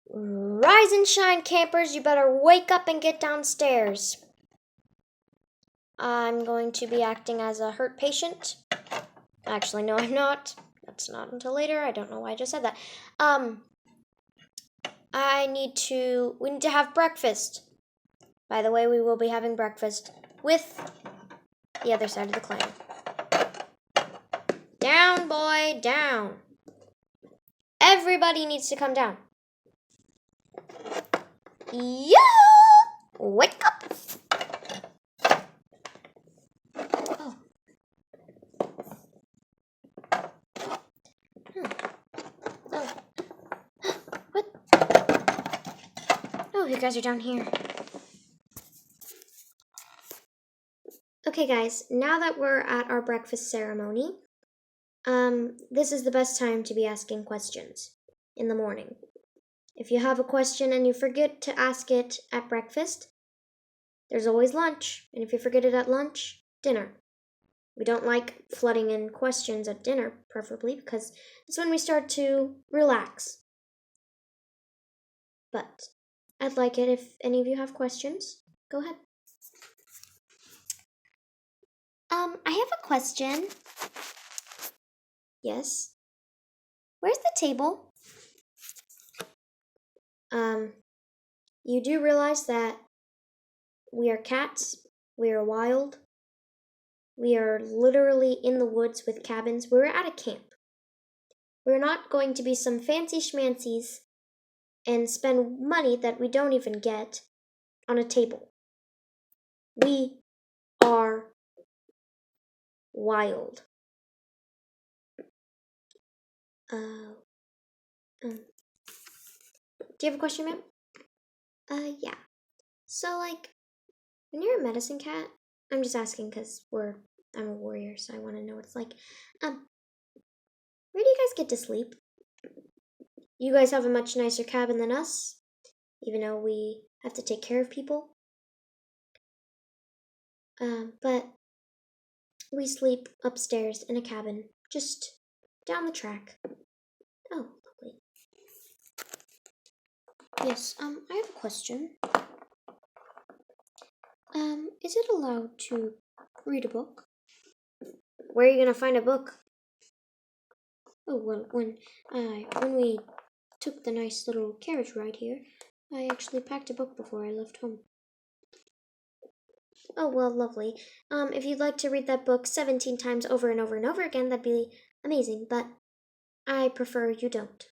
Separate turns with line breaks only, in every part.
Rise and shine, campers. You better wake up and get downstairs. I'm going to be acting as a hurt patient. Actually, no, I'm not. That's not until later. I don't know why I just said that. We need to have breakfast. By the way, we will be having breakfast with the other side of the clan. Down, boy, down. Everybody needs to come down. Yeah! Wake up! Oh. Oh. What? Oh, you guys are down here. Okay, guys, now that we're at our breakfast ceremony, this is the best time to be asking questions in the morning. If you have a question and you forget to ask it at breakfast, there's always lunch. And if you forget it at lunch, dinner. We don't like flooding in questions at dinner, preferably, because it's when we start to relax. But I'd like it if any of you have questions. Go ahead. I have a question. Yes? Where's the table? You do realize that we are cats, we are wild, we are literally in the woods with cabins. We're at a camp. We're not going to be some fancy schmancies and spend money that we don't even get on a table. We are wild. Do you have a question, ma'am? Yeah. So, when you're a medicine cat, I'm just asking because I'm a warrior, so I want to know what it's like. Where do you guys get to sleep? You guys have a much nicer cabin than us, even though we have to take care of people. But we sleep upstairs in a cabin, just down the track. Oh, lovely. Yes, I have a question. Is it allowed to read a book? Where are you gonna find a book? Oh, well, when we took the nice little carriage ride here, I actually packed a book before I left home. Oh, well, lovely. If you'd like to read that book 17 times over and over and over again, that'd be amazing, but I prefer you don't.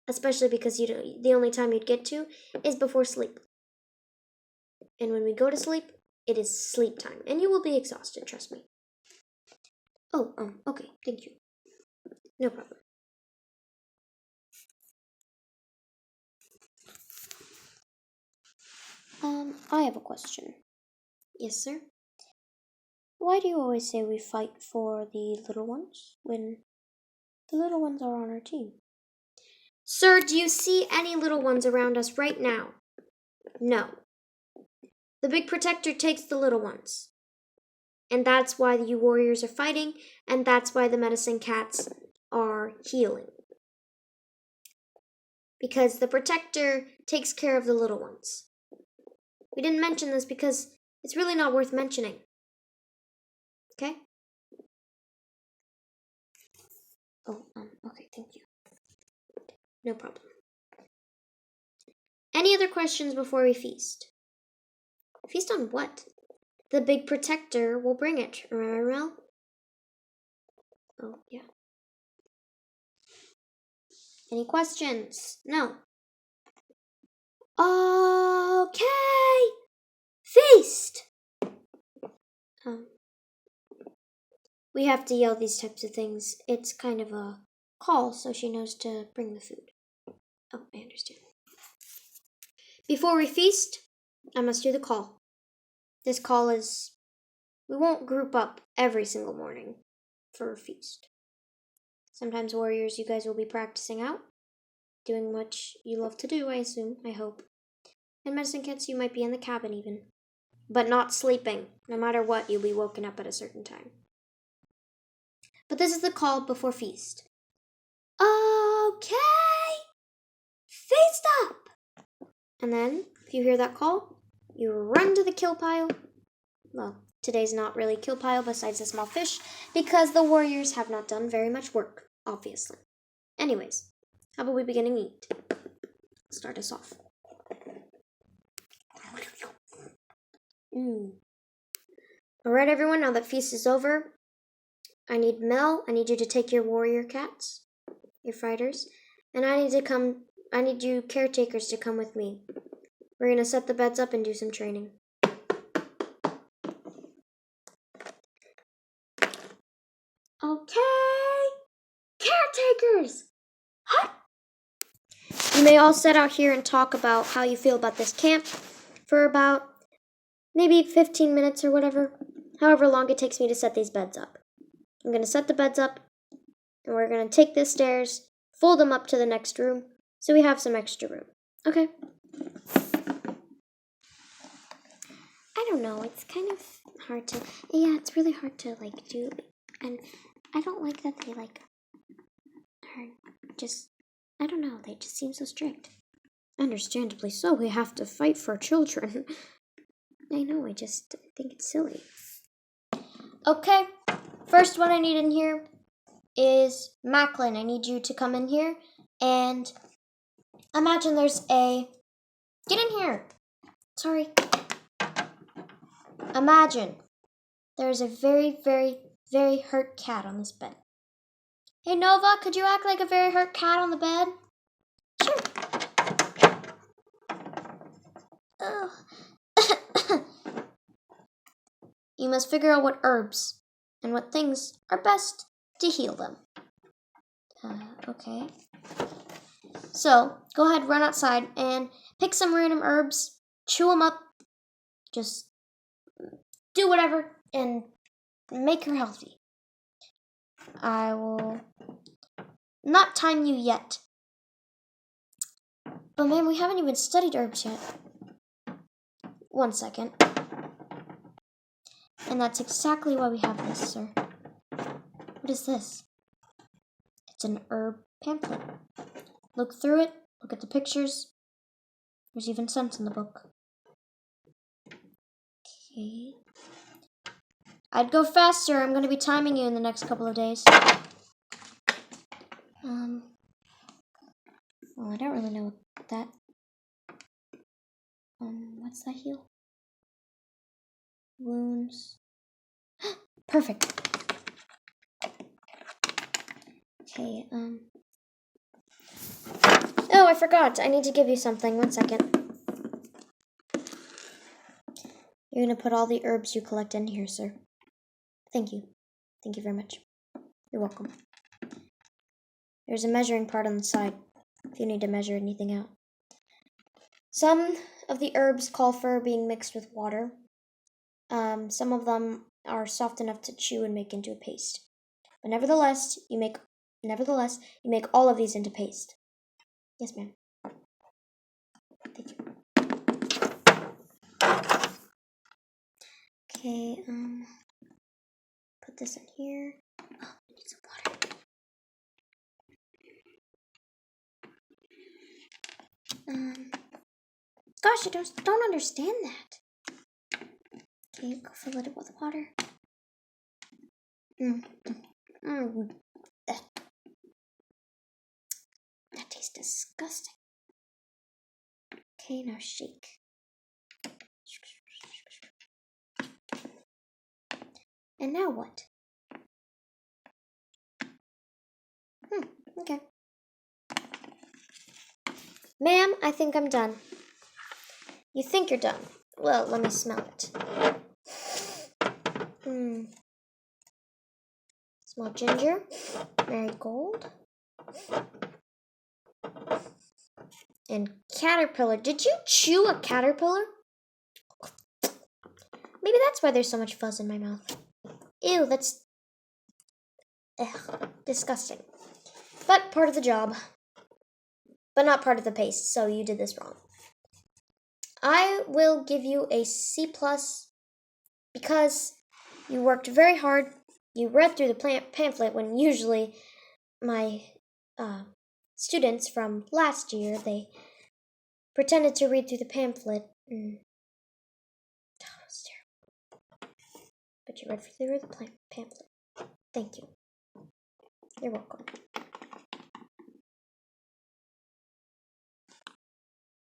Especially because the only time you'd get to is before sleep. And when we go to sleep, it is sleep time, and you will be exhausted, trust me. Oh, okay, thank you. No problem. I have a question. Yes, sir? Why do you always say we fight for the little ones when the little ones are on our team? Sir, do you see any little ones around us right now? No. The big protector takes the little ones. And that's why you warriors are fighting, and that's why the medicine cats are healing. Because the protector takes care of the little ones. We didn't mention this because it's really not worth mentioning. Okay? Oh, okay, thank you. No problem. Any other questions before we feast? Feast on what? The big protector will bring it, remember, Mel? Oh, yeah. Any questions? No. Okay! Feast! We have to yell these types of things. It's kind of a call, so she knows to bring the food. Oh, I understand. Before we feast, I must do the call. This call is... We won't group up every single morning for a feast. Sometimes warriors, you guys will be practicing out, doing what you love to do, I assume, I hope. And medicine cats, you might be in the cabin even. But not sleeping. No matter what, you'll be woken up at a certain time. But this is the call before feast. Okay! Feast stop! And then, if you hear that call, you run to the kill pile. Well, today's not really kill pile besides the small fish, because the warriors have not done very much work, obviously. Anyways, how about we begin and eat? Start us off. Alright, everyone, now that feast is over, I need you to take your warrior cats, your fighters, and I need you caretakers to come with me. We're gonna set the beds up and do some training. Okay, caretakers! Huh? You may all sit out here and talk about how you feel about this camp for about maybe 15 minutes or however long it takes me to set these beds up. I'm going to set the beds up, and we're going to take the stairs, fold them up to the next room, so we have some extra room. Okay? I don't know, it's kind of hard to, it's really hard to, do, and I don't like that they, are just, I don't know, they just seem so strict. Understandably so, we have to fight for children. I know, I just think it's silly. Okay, first what I need in here is Macklin. I need you to come in here and imagine there's a... Get in here! Sorry. Imagine there's a very, very, very hurt cat on this bed. Hey, Nova, could you act like a very hurt cat on the bed? Sure. Ugh. You must figure out what herbs and what things are best to heal them. Okay. So, go ahead, run outside and pick some random herbs, chew them up, just do whatever, and make her healthy. I will not time you yet. But man, we haven't even studied herbs yet. 1 second. And that's exactly why we have this, sir. What is this? It's an herb pamphlet. Look through it, look at the pictures. There's even sense in the book. Okay. I'd go faster. I'm going to be timing you in the next couple of days. Well, I don't really know that. What's that heal? Wounds. Perfect. Okay, Oh, I forgot. I need to give you something. 1 second. You're going to put all the herbs you collect in here, sir. Thank you. Thank you very much. You're welcome. There's a measuring part on the side if you need to measure anything out. Some of the herbs call for being mixed with water. Some of them are soft enough to chew and make into a paste. But nevertheless, you make all of these into paste. Yes, ma'am. Thank you. Okay, put this in here. Oh, I need some water. Gosh, I don't understand that. Okay, go fill it with water. That tastes disgusting. Okay, now shake. And now what? Okay. Ma'am, I think I'm done. You think you're done? Well, let me smell it. Small ginger, marigold, and caterpillar. Did you chew a caterpillar? Maybe that's why there's so much fuzz in my mouth. Ew, that's disgusting. But part of the job. But not part of the paste, so you did this wrong. I will give you a C+ because you worked very hard. You read through the pamphlet when usually my students from last year, they pretended to read through the pamphlet. That was terrible. But you read through the pamphlet. Thank you. You're welcome.